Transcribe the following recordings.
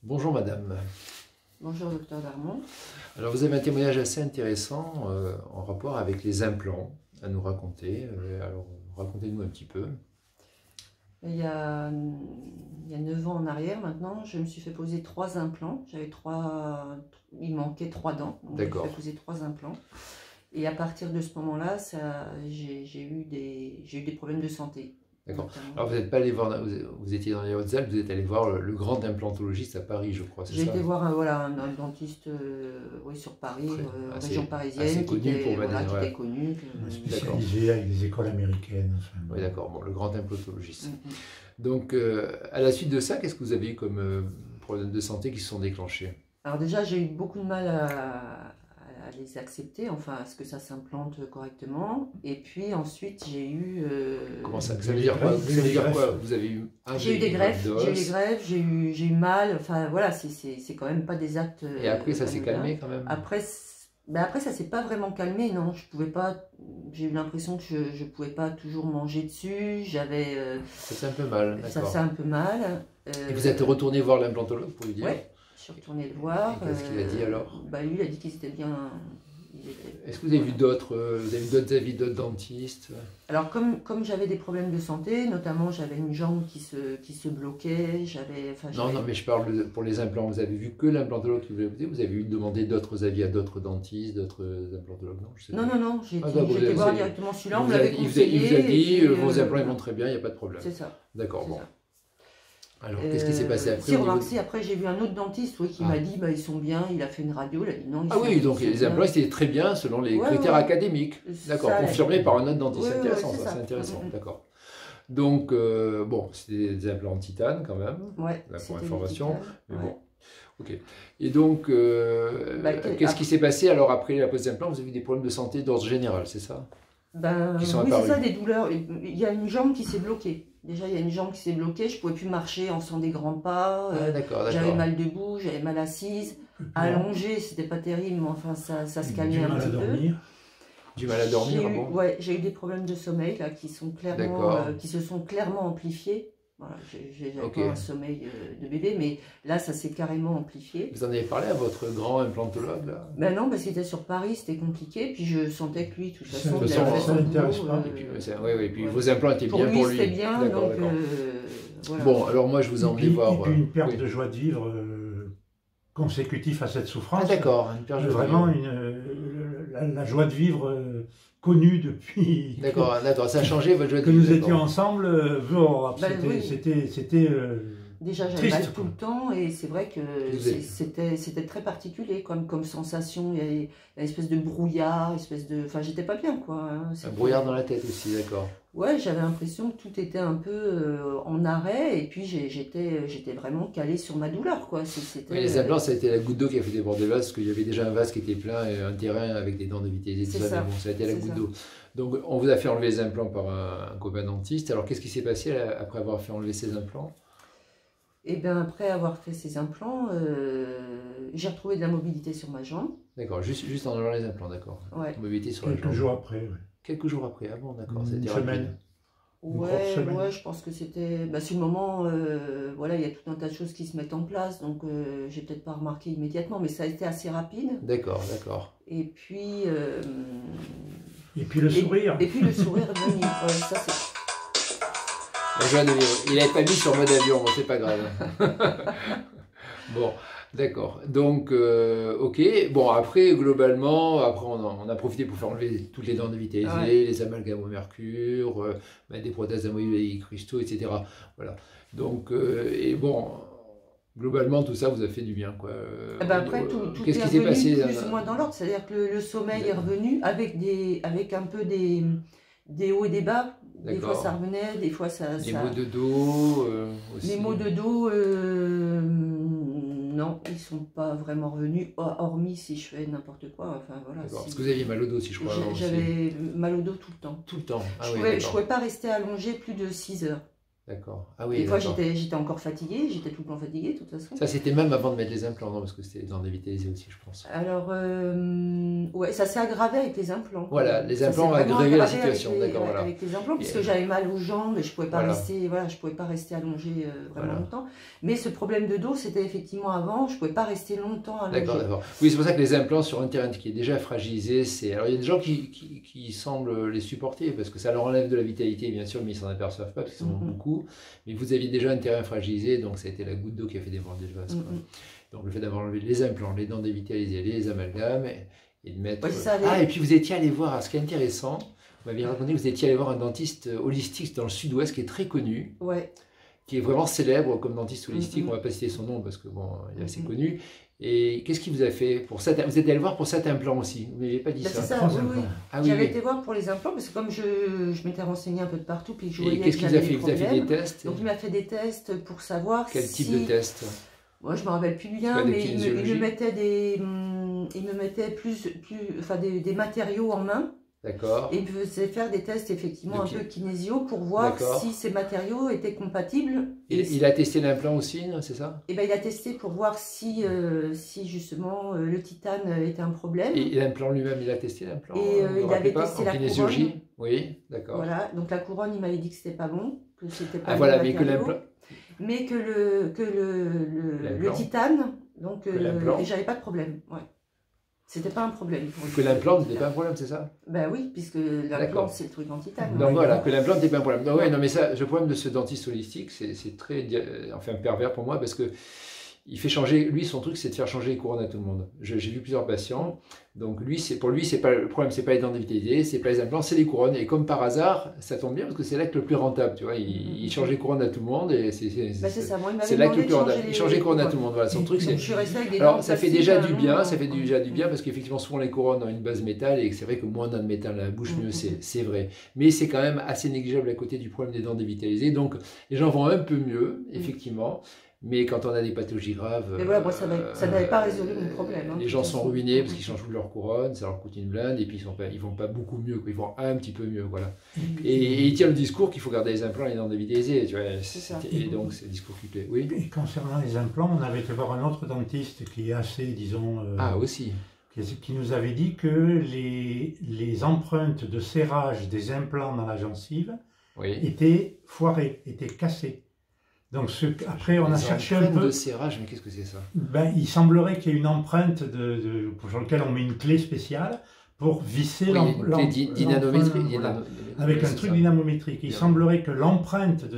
Bonjour madame. Bonjour docteur Darmon. Alors vous avez un témoignage assez intéressant en rapport avec les implants à nous raconter. Alors racontez-nous un petit peu. Il y a 9 ans en arrière maintenant, je me suis fait poser 3 implants. Il manquait 3 dents, donc je me suis fait poser 3 implants. Et à partir de ce moment-là, j'ai eu des problèmes de santé. D'accord. Alors vous n'êtes pas allé voir, vous étiez dans les Hautes-Alpes, vous êtes allé voir le grand implantologiste à Paris, je crois, c'est ça? J'ai été voir un dentiste oui, sur Paris, région parisienne, qui était connu. Spécialisé avec des écoles américaines. Enfin, oui, d'accord, bon, le grand implantologiste. Donc, à la suite de ça, qu'est-ce que vous avez eu comme problèmes de santé qui se sont déclenchés? Alors déjà, j'ai eu beaucoup de mal à les accepter, enfin à ce que ça s'implante correctement. Et puis ensuite j'ai eu... Comment ça veut dire quoi? Vous avez eu j'ai eu des greffes, j'ai eu mal, enfin voilà, c'est quand même pas des actes... Et après ça s'est calmé quand même? Après ça s'est pas vraiment calmé, non, je pouvais pas... J'ai eu l'impression que je pouvais pas toujours manger dessus, j'avais... ça fait un peu mal, d'accord. Ça fait un peu mal. Et vous êtes retourné voir l'implanthologue pour lui dire? Ouais. Je suis retournée le voir. Qu'est-ce qu'il a dit alors? Lui, il a dit qu'ils étaient bien. Est-ce que vous avez vu d'autres avis d'autres dentistes? Alors, comme j'avais des problèmes de santé, notamment j'avais une jambe qui se bloquait, Non, mais je parle pour les implants. Vous avez vu que l'implantologue qui vous l'a posé? Vous avez eu demandé d'autres avis à d'autres dentistes, d'autres implantologues? Non, j'ai été voir directement celui-là, on me l'avait conseillé. Il vous a dit, vos implants ils vont très bien, il n'y a pas de problème. C'est ça. D'accord, bon. Alors, qu'est-ce qui s'est passé après? Si, remarquez, après j'ai vu un autre dentiste qui m'a dit ils sont bien, il a fait une radio, il a dit non. Ah oui, donc les implants étaient très bien selon les critères académiques. D'accord, confirmé par un autre dentiste. C'est intéressant, ça, c'est intéressant. D'accord. Donc, bon, c'était des implants en titane quand même, là, pour information. Mais bon, ok. Et donc, qu'est-ce qui s'est passé alors après la pose d'implant? Vous avez eu des problèmes de santé d'ordre général, c'est ça? Oui, c'est ça, des douleurs. Il y a une jambe qui s'est bloquée. Déjà, il y a une jambe qui s'est bloquée, je ne pouvais plus marcher en faisant des grands pas. J'avais mal debout, j'avais mal assise. Allongée, c'était pas terrible, mais enfin, ça se calmait un petit peu. Du mal à dormir, bon. Ouais, j'ai eu des problèmes de sommeil là, qui se sont clairement amplifiés. Voilà, j'ai pas un sommeil de bébé, mais là, ça s'est carrément amplifié. Vous en avez parlé à votre grand implantologue là? Ben non, parce qu'il était sur Paris, c'était compliqué, puis je sentais que lui, de toute façon, il avait fait son boulot. Et puis vos implants étaient bien pour lui. C'était bien, donc voilà. Bon, alors moi, je vous ai emmené voir... Et puis une perte de joie de vivre consécutif à cette souffrance. Ah d'accord, une perte de joie de vraiment la joie de vivre... connue depuis d'accord, ça a changé votre joie de vivre. Que nous étions ensemble, c'était déjà j'avais mal tout le temps et c'est vrai que c'était très particulier comme sensation. Il y avait une espèce de brouillard, enfin j'étais pas bien quoi. Un brouillard dans la tête aussi, d'accord. Ouais, j'avais l'impression que tout était un peu en arrêt et puis j'étais vraiment calée sur ma douleur quoi. Oui, les implants ça a été la goutte d'eau qui a fait déborder le vase parce qu'il y avait déjà un vase qui était plein et un terrain avec des dents de vitesse et tout ça, mais bon, ça a été la goutte d'eau. Donc on vous a fait enlever les implants par un copain dentiste. Alors qu'est-ce qui s'est passé après avoir fait enlever ces implants? Et bien après avoir fait ces implants, j'ai retrouvé de la mobilité sur ma jambe. D'accord, juste en enlevant les implants, d'accord. Ouais. Mobilité sur la jambe. Quelques jours après, oui. Quelques jours après, ah bon, d'accord. Une semaine. Ouais, je pense que c'était... sur le moment, voilà, il y a tout un tas de choses qui se mettent en place, donc j'ai peut-être pas remarqué immédiatement, mais ça a été assez rapide. D'accord, d'accord. Et puis... Et puis le sourire. Et puis le sourire est venu. Ouais, ça c'est... La joie de vivre. Il n'avait pas mis sur mode avion, bon, c'est pas grave. Bon, d'accord. Donc, ok. Bon, après, globalement, on a profité pour faire enlever toutes les dents de vitesse, les amalgames au mercure, des prothèses amovibles avec des cristaux, etc. Voilà. Donc, et bon, globalement, tout ça vous a fait du bien, quoi. Après, tout est revenu plus ou moins dans l'ordre. C'est-à-dire que le sommeil est revenu avec un peu des hauts et des bas. Des fois ça revenait, des fois ça... Les maux de dos aussi. Les maux de dos, non, ils ne sont pas vraiment revenus, hormis si je fais n'importe quoi. Enfin, voilà, parce que vous aviez mal au dos, si je crois. J'avais mal au dos tout le temps. Tout le temps? Je ne pouvais pas rester allongée plus de 6 heures. D'accord. Ah oui, des fois, j'étais encore fatiguée, j'étais tout le temps fatiguée, de toute façon. Ça, c'était même avant de mettre les implants, non? Parce que c'était les dents dévitalisées aussi, je pense. Alors, ouais, ça s'est aggravé avec les implants. Voilà, les implants ont aggravé la situation, d'accord. Voilà. Avec les implants, puisque j'avais mal aux jambes et je ne pouvais pas rester, voilà, je pouvais pas rester allongée vraiment longtemps. Mais ce problème de dos, c'était effectivement avant, je ne pouvais pas rester longtemps allongée. D'accord, d'accord. Oui, c'est pour ça que les implants sur un terrain qui est déjà fragilisé, c'est... Alors, il y a des gens qui semblent les supporter, parce que ça leur enlève de la vitalité, bien sûr, mais ils s'en aperçoivent pas, parce qu'ils en ont beaucoup. Mais vous aviez déjà un terrain fragilisé, donc ça a été la goutte d'eau qui a fait déborder le vase. Donc le fait d'avoir enlevé les implants, les dents dévitalisées, les amalgames, et de mettre... Ouais, ça, et puis vous étiez allé voir, ce qui est intéressant, vous m'aviez raconté que vous étiez allé voir un dentiste holistique dans le sud-ouest qui est très connu, qui est vraiment célèbre comme dentiste holistique, on ne va pas citer son nom parce que bon, il est assez connu. Et qu'est-ce qu'il vous a fait pour ça? Vous êtes allé le voir pour 7 implants aussi, vous ne m'aviez pas dit ça? C'est ça, oui. Ah, J'avais été voir pour les implants parce que comme je m'étais renseignée un peu de partout, puis je voyais qu'est-ce qu'il vous a fait? Il vous a fait des tests? Donc il m'a fait des tests pour savoir Quel type de test? Moi je ne me rappelle plus bien, mais il me mettait des matériaux en main. D'accord. Et il me faisait faire des tests effectivement un peu kinésio pour voir si ces matériaux étaient compatibles. Il a testé l'implant aussi, c'est ça? Et ben il a testé pour voir si justement le titane était un problème. Et l'implant lui-même, il a testé l'implant? Et il avait testé la couronne. Oui, d'accord. Voilà, donc la couronne, il m'avait dit que c'était pas bon, que c'était pas voilà, mais que l'implant... Mais que le titane, donc j'avais pas de problème. Ouais. C'était pas un problème. Que l'implant n'était pas un problème, c'est ça? Ben oui, puisque l'implant c'est le truc en titane. Donc voilà, que l'implant n'était pas un problème. Non, non mais ça, le problème de ce dentiste holistique, c'est très, enfin pervers pour moi, parce que il fait changer, lui son truc c'est de faire changer les couronnes à tout le monde. J'ai vu plusieurs patients, donc pour lui c'est pas le problème, c'est pas les dents dévitalisées, c'est pas les implants, c'est les couronnes. Et comme par hasard, ça tombe bien parce que c'est l'acte le plus rentable, tu vois. Il change les couronnes à tout le monde et c'est l'acte le plus rentable. Il change les couronnes à tout le monde. Voilà, son truc c'est. Alors ça fait déjà du bien, parce qu'effectivement souvent les couronnes ont une base métal et c'est vrai que moins on a de métal dans la bouche, mieux c'est vrai. Mais c'est quand même assez négligeable à côté du problème des dents dévitalisées. Donc les gens vont un peu mieux, effectivement. Mais quand on a des pathologies graves, mais voilà, moi, ça n'avait pas résolu mon problème. Les gens sont ruinés parce qu'ils changent leur couronne, ça leur coûte une blinde, et puis ils vont pas beaucoup mieux, quoi. Ils vont un petit peu mieux, voilà. Et il tient le discours qu'il faut garder les implants et les dents dévitalisées, tu vois. Et donc c'est le discours qui plaît. Oui. Et concernant les implants, on avait été voir un autre dentiste qui est assez, disons. Aussi. Qui nous avait dit que les empreintes de serrage des implants dans la gencive étaient foirées, étaient cassées. Donc après, on a cherché un peu... de serrage, mais qu'est-ce que c'est ça? Il semblerait qu'il y ait une empreinte sur laquelle on met une clé spéciale pour visser l'empreinte. Avec un truc dynamométrique. Il semblerait que l'empreinte de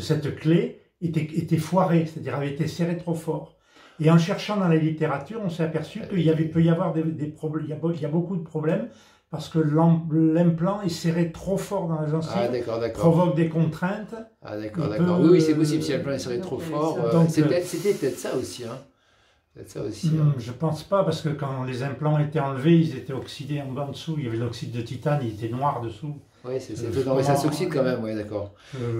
cette clé était foirée, c'est-à-dire avait été serrée trop fort. Et en cherchant dans la littérature, on s'est aperçu qu'il peut y avoir des problèmes. Il y a beaucoup de problèmes. Parce que l'implant est serré trop fort dans la gencive, provoque des contraintes. Ah d'accord. Oui, c'est possible si l'implant est serré trop fort. C'était peut-être ça aussi. Je pense pas, parce que quand les implants étaient enlevés, ils étaient oxydés en dessous. Il y avait l'oxyde de titane, il était noir dessous. Oui, ça s'oxyde quand même, oui, d'accord.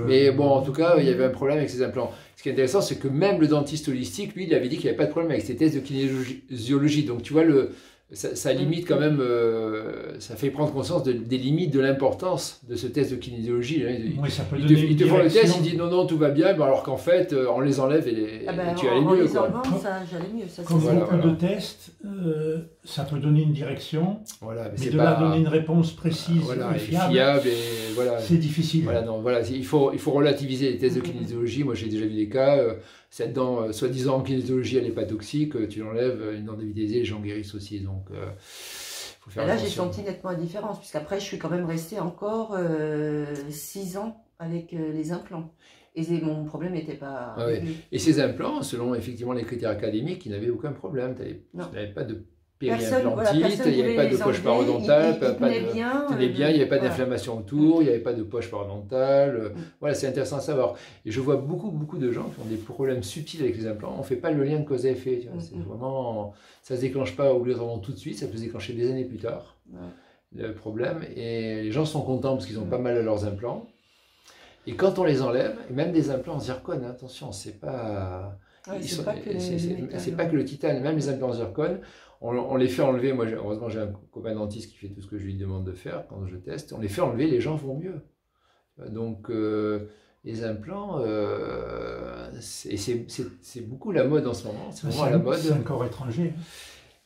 Mais bon, en tout cas, il y avait un problème avec ces implants. Ce qui est intéressant, c'est que même le dentiste holistique, lui, il avait dit qu'il n'y avait pas de problème avec ses tests de kinésiologie. Donc tu vois, ça limite quand même, ça fait prendre conscience des limites de l'importance de ce test de kinésiologie. Oui, ça peut il te font le test, il dit non, tout va bien, alors qu'en fait, on les enlève et tu allais mieux. J'allais mieux. Comme beaucoup de tests, ça peut donner une direction, mais de là donner une réponse précise et fiable, c'est difficile. Il faut relativiser les tests de kinésiologie. Moi, j'ai déjà vu des cas, cette dent, soi-disant en kinésiologie, elle n'est pas toxique, tu l'enlèves, une dent dévitalisée, les gens guérissent aussi. Donc, faut faire là, j'ai senti nettement la différence, puisqu'après, je suis quand même restée encore 6 ans avec les implants. Et mon problème n'était pas... Et ces implants, selon effectivement les critères académiques, ils n'avaient aucun problème. Tu n'avais pas de périimplantite, il n'y avait pas de poche parodontale, il n'y avait pas d'inflammation autour, il n'y avait pas de poche parodontale. Voilà, c'est intéressant à savoir. Et je vois beaucoup de gens qui ont des problèmes subtils avec les implants. On ne fait pas le lien de cause à effet. C'est vraiment, ça ne se déclenche pas obligatoirement tout de suite, ça peut se déclencher des années plus tard, le problème. Et les gens sont contents parce qu'ils ont pas mal à leurs implants. Et quand on les enlève, et même des implants en zircone, attention, c'est pas... c'est pas que le titane, même les implants en zircone, on les fait enlever. Moi, heureusement, j'ai un copain dentiste qui fait tout ce que je lui demande de faire quand je teste. On les fait enlever, les gens vont mieux. Donc, les implants, c'est beaucoup la mode en ce moment. C'est vraiment la mode. C'est un corps étranger.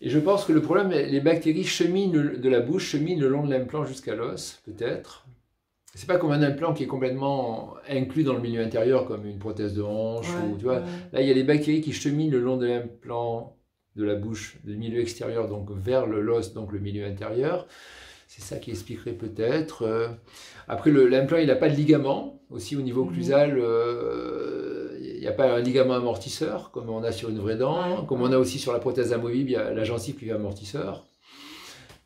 Et je pense que le problème, les bactéries de la bouche cheminent le long de l'implant jusqu'à l'os, peut-être. C'est pas comme un implant qui est complètement inclus dans le milieu intérieur, comme une prothèse de hanche. Ou, tu vois. Là, il y a les bactéries qui cheminent le long de l'implant de la bouche, du milieu extérieur, donc vers l'os, donc le milieu intérieur. C'est ça qui expliquerait peut-être. Après, l'implant, il n'a pas de ligament. Aussi, au niveau occlusal, il n'y a pas un ligament amortisseur, comme on a sur une vraie dent. Comme on a aussi sur la prothèse amovible, il y a la gencive qui est amortisseur.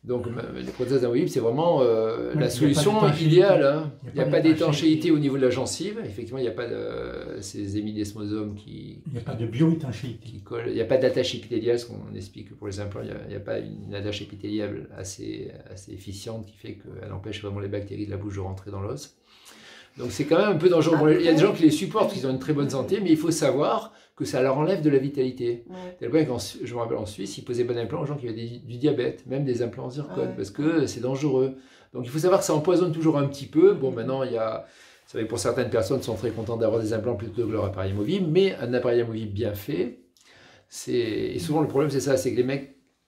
Donc, les prothèses amovibles, c'est vraiment la solution idéale. Hein. Il n'y a pas d'étanchéité au niveau de la gencive. Effectivement, il n'y a pas de ces hémidesmosomes qui... Il n'y a pas de bioétanchéité. Il n'y a pas d'attache épithéliale, ce qu'on explique pour les implants. Il n'y a pas une attache épithéliale assez efficiente qui fait qu'elle empêche vraiment les bactéries de la bouche de rentrer dans l'os. Donc, c'est quand même un peu dangereux. Bon, il y a des gens qui les supportent, qui ont une très bonne santé, mais il faut savoir que ça leur enlève de la vitalité. Tel point quand je me rappelle en Suisse, ils posaient pas d'implant aux gens qui avaient du diabète, même des implants en zircone, parce que c'est dangereux. Donc il faut savoir que ça empoisonne toujours un petit peu. Bon, maintenant, il y a... C'est vrai que pour certaines personnes sont très contentes d'avoir des implants plutôt que leur appareil amovible, mais un appareil amovible bien fait, et souvent le problème c'est ça, c'est que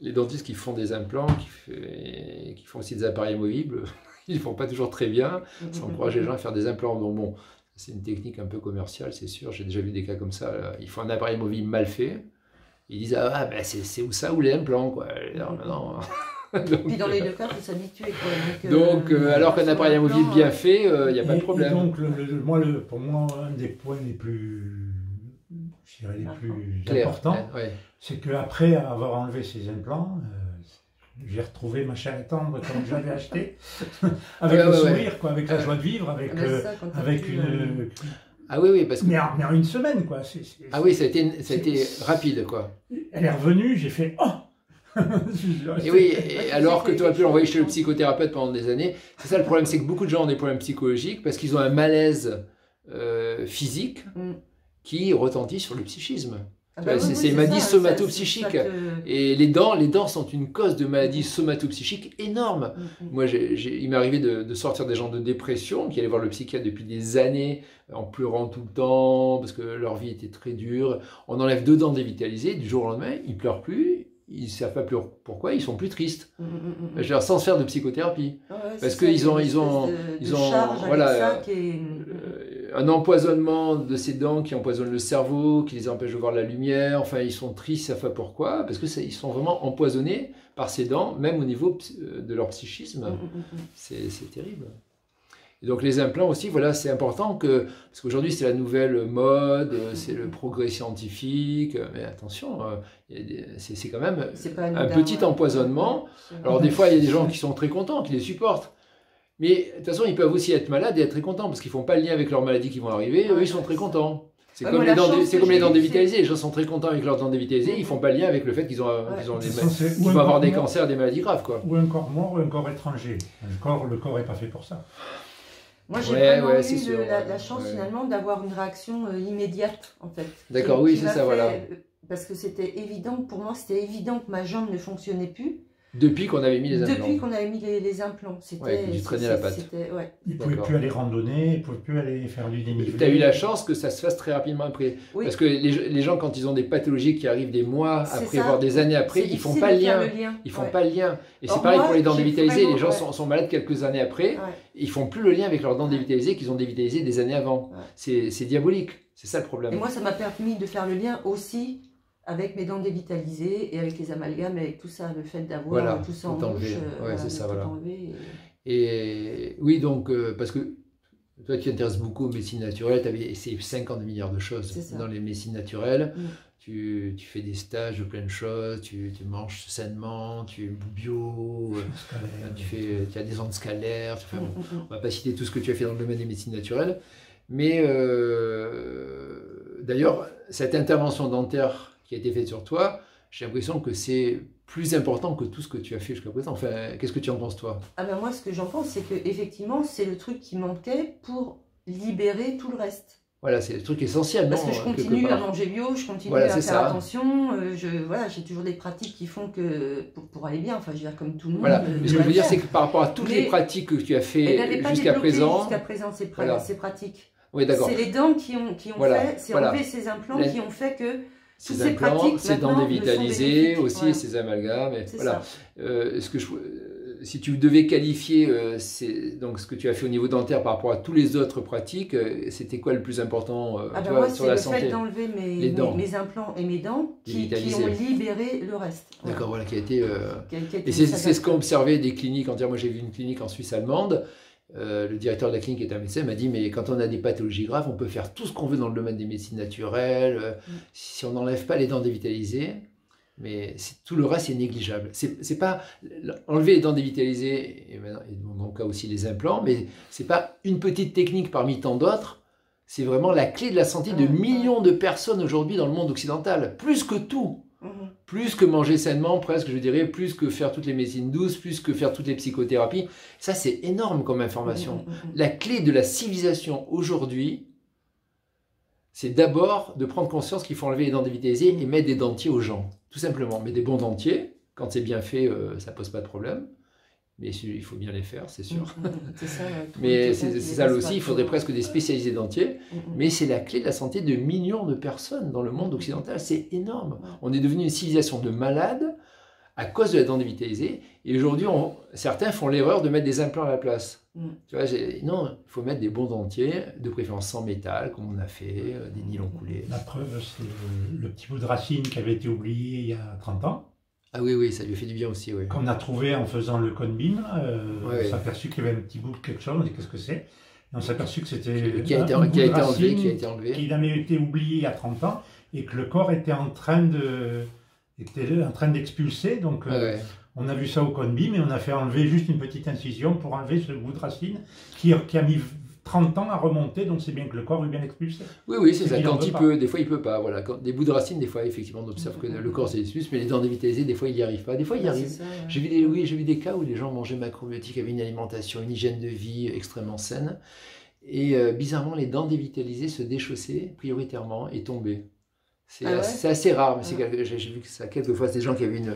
les dentistes qui font des implants, qui font aussi des appareils amovibles, ils ne font pas toujours très bien. Ça encourage les gens à faire des implants. Donc bon, c'est une technique un peu commerciale, c'est sûr. J'ai déjà vu des cas comme ça. Là. Ils font un appareil amovible mal fait. Ils disent ah ben c'est où ça ou les implants quoi. Non. Donc, puis dans les deux cas, il faut s'habituer. Donc alors qu'un appareil amovible bien fait, il n'y a pas de problème. Et donc pour moi, un des points les plus, je dirais, les plus importants, c'est qu'après avoir enlevé ces implants, j'ai retrouvé ma chair tendre comme j'avais acheté, avec le sourire, quoi, avec la joie de vivre, avec une... Ah oui, parce que... Mais en une semaine, quoi. Ah oui, ça a été rapide, quoi. Elle est revenue, j'ai fait « Oh !» Et oui, alors que tu aurais pu l'envoyer chez le psychothérapeute pendant des années. C'est ça le problème, c'est que beaucoup de gens ont des problèmes psychologiques parce qu'ils ont un malaise physique qui retentit sur le psychisme. C'est une maladie somatopsychique. Et les dents sont une cause de maladie somatopsychique énorme. Moi, il m'est arrivé de sortir des gens de dépression qui allaient voir le psychiatre depuis des années en pleurant tout le temps parce que leur vie était très dure. On enlève 2 dents dévitalisées, du jour au lendemain, ils ne pleurent plus. Ils ne savent pas plus pourquoi, ils sont plus tristes. Sans se faire de psychothérapie. Parce qu'ils ont voilà, un empoisonnement de ces dents qui empoisonne le cerveau, qui les empêche de voir la lumière. Enfin, ils sont tristes, ils ne savent pas pourquoi. Parce qu'ils sont vraiment empoisonnés par ces dents, même au niveau de leur psychisme. C'est terrible. Et donc les implants aussi, voilà, c'est important parce qu'aujourd'hui c'est la nouvelle mode, c'est le progrès scientifique, mais attention, c'est quand même un petit empoisonnement. Alors des fois il y a des gens qui sont très contents, qui les supportent, mais de toute façon ils peuvent aussi être malades et être très contents parce qu'ils ne font pas le lien avec leur maladie qui vont arriver, eux ils sont très contents. C'est comme les dents dévitalisées, les gens sont très contents avec leurs dents dévitalisées, ils ne font pas le lien avec le fait qu'ils vont avoir des cancers, des maladies graves, quoi. Ou un corps mort ou un corps étranger. Le corps n'est pas fait pour ça. Moi, j'ai vraiment eu la chance finalement d'avoir une réaction immédiate, en fait. D'accord, oui, c'est ça, voilà. Parce que c'était évident, pour moi, c'était évident que ma jambe ne fonctionnait plus. Depuis qu'on avait mis les implants. Depuis qu'on avait mis les implants. Ouais, tu traînais la patte. Il ne pouvait plus aller randonner, il ne pouvait plus aller faire du dénivelé. Tu as eu la chance que ça se fasse très rapidement après. Oui. Parce que les gens, quand ils ont des pathologies qui arrivent des mois après, voire des années après, ils ne font pas le lien. Ils font pas le lien. Et c'est pareil pour les dents dévitalisées. Les gens sont malades quelques années après. Ils ne font plus le lien avec leurs dents dévitalisées qu'ils ont dévitalisées des années avant. C'est diabolique. C'est ça le problème. Et moi, ça m'a permis de faire le lien aussi avec mes dents dévitalisées et avec les amalgames, avec tout ça, le fait d'avoir tout ça en bouche. C'est ça, voilà. Et oui, donc, parce que toi, tu t'intéresses beaucoup aux médecines naturelles, tu avais essayé 50 milliards de choses dans les médecines naturelles. Tu fais des stages de plein de choses, tu manges sainement, tu es bio, tu as des ondes scalaires. On ne va pas citer tout ce que tu as fait dans le domaine des médecines naturelles. Mais d'ailleurs, cette intervention dentaire qui a été faite sur toi, j'ai l'impression que c'est plus important que tout ce que tu as fait jusqu'à présent. Enfin, qu'est-ce que tu en penses, toi? Ah ben moi, ce que j'en pense, c'est qu'effectivement, c'est le truc qui manquait pour libérer tout le reste. Voilà, c'est le truc essentiel, Parce que je continue à manger bio, je continue à faire attention, j'ai toujours des pratiques qui font que, pour aller bien, enfin, je veux dire, comme tout le monde. Voilà, mais ce que je veux dire, c'est que par rapport à toutes les pratiques que tu as fait jusqu'à présent, ces pratiques. Oui, d'accord. C'est les dents qui ont fait, c'est enlever ces implants qui ont fait que toutes ces pratiques, ces dents dévitalisées aussi, ces amalgames. Voilà. Si tu devais qualifier donc ce que tu as fait au niveau dentaire par rapport à toutes les autres pratiques, c'était quoi le plus important sur la santé? C'est le fait d'enlever mes implants et mes dents qui ont libéré le reste. D'accord, voilà, qui a été... Et c'est ce qu'ont observé des cliniques entières. Moi, j'ai vu une clinique en Suisse allemande. Le directeur de la clinique est un médecin, m'a dit mais quand on a des pathologies graves, on peut faire tout ce qu'on veut dans le domaine des médecines naturelles. Si on n'enlève pas les dents dévitalisées, mais tout le reste est négligeable. C'est pas enlever les dents dévitalisées, et dans mon cas aussi les implants, mais c'est pas une petite technique parmi tant d'autres. C'est vraiment la clé de la santé de millions de personnes aujourd'hui dans le monde occidental, plus que tout. Plus que manger sainement, presque, je dirais, plus que faire toutes les médecines douces, plus que faire toutes les psychothérapies. Ça, c'est énorme comme information. La clé de la civilisation aujourd'hui, c'est d'abord de prendre conscience qu'il faut enlever les dents dévitalisées et mettre des dentiers aux gens. Tout simplement. Mais des bons dentiers, quand c'est bien fait, ça ne pose pas de problème. Mais il faut bien les faire, c'est sûr. Mais c'est ça aussi, il faudrait presque des spécialisés dentiers. Mais c'est la clé de la santé de millions de personnes dans le monde occidental. C'est énorme. On est devenu une civilisation de malades à cause de la dent dévitalisée. Et aujourd'hui, certains font l'erreur de mettre des implants à la place. Tu vois, non, il faut mettre des bons dentiers, de préférence sans métal, comme on a fait, des nylons coulés. La preuve, c'est le petit bout de racine qui avait été oublié il y a 30 ans. Ah oui, ça lui fait du bien aussi, oui. Qu'on a trouvé en faisant le Conbim, on s'est aperçu qu'il y avait un petit bout de quelque chose, on dit qu'est-ce que c'est? Et on s'est aperçu que c'était qui a été enlevé, qu'il avait été oublié il y a 30 ans et que le corps était en train d'expulser, donc on a vu ça au Conbim et on a fait enlever juste une petite incision pour enlever ce bout de racine qui a mis 30 ans à remonter, donc c'est bien que le corps est bien expulsé. Oui, c'est ça. Quand il peut, des fois il peut pas. Voilà. Quand, des bouts de racines, des fois, effectivement, on observe que le corps s'expulse, mais les dents dévitalisées, des fois, il n'y arrive pas. Des fois, il y arrive. J'ai vu des cas où les gens mangeaient macrobiotiques, avaient une alimentation, une hygiène de vie extrêmement saine. Et bizarrement, les dents dévitalisées se déchaussaient prioritairement et tombaient. C'est assez rare, mais j'ai vu que ça quelquefois, c'est des gens qui avaient une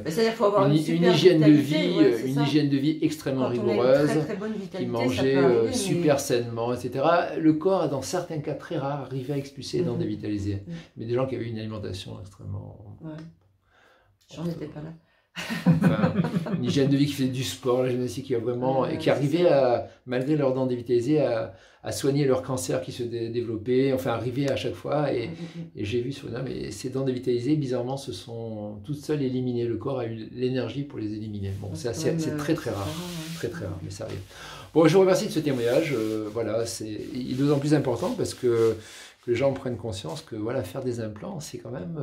hygiène de vie, une hygiène de vie extrêmement rigoureuse, qui mangeaient super sainement, etc. Le corps a dans certains cas très rares arrivé à expulser les dents dévitalisées, mais des gens qui avaient une alimentation extrêmement... J'en étais pas là. Enfin, une hygiène de vie qui faisait du sport, la gymnastique qui a vraiment et qui arrivait à, malgré leurs dents dévitalisées, à soigner leur cancer qui se développait, enfin arriver à chaque fois. Et j'ai vu sur là, mais ces dents dévitalisées, bizarrement, se sont toutes seules éliminées. Le corps a eu l'énergie pour les éliminer. Bon, c'est très très rare, très rare, mais ça arrive. Bon, je vous remercie de ce témoignage. Voilà, il est d'autant plus important parce que les gens prennent conscience que voilà, faire des implants, c'est quand même,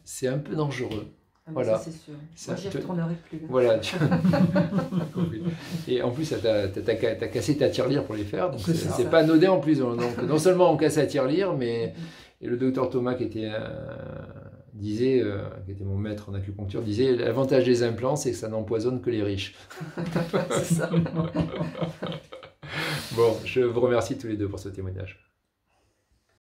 c'est un peu dangereux. Voilà. C'est sûr. Moi, j'y retournerai plus. Voilà. Et en plus, t'as cassé ta tirelire pour les faire, donc c'est pas anodin en plus. Donc, non seulement on casse la tirelire, mais et le docteur Thomas qui était qui était mon maître en acupuncture, disait l'avantage des implants, c'est que ça n'empoisonne que les riches. C'est ça. Bon, je vous remercie tous les deux pour ce témoignage.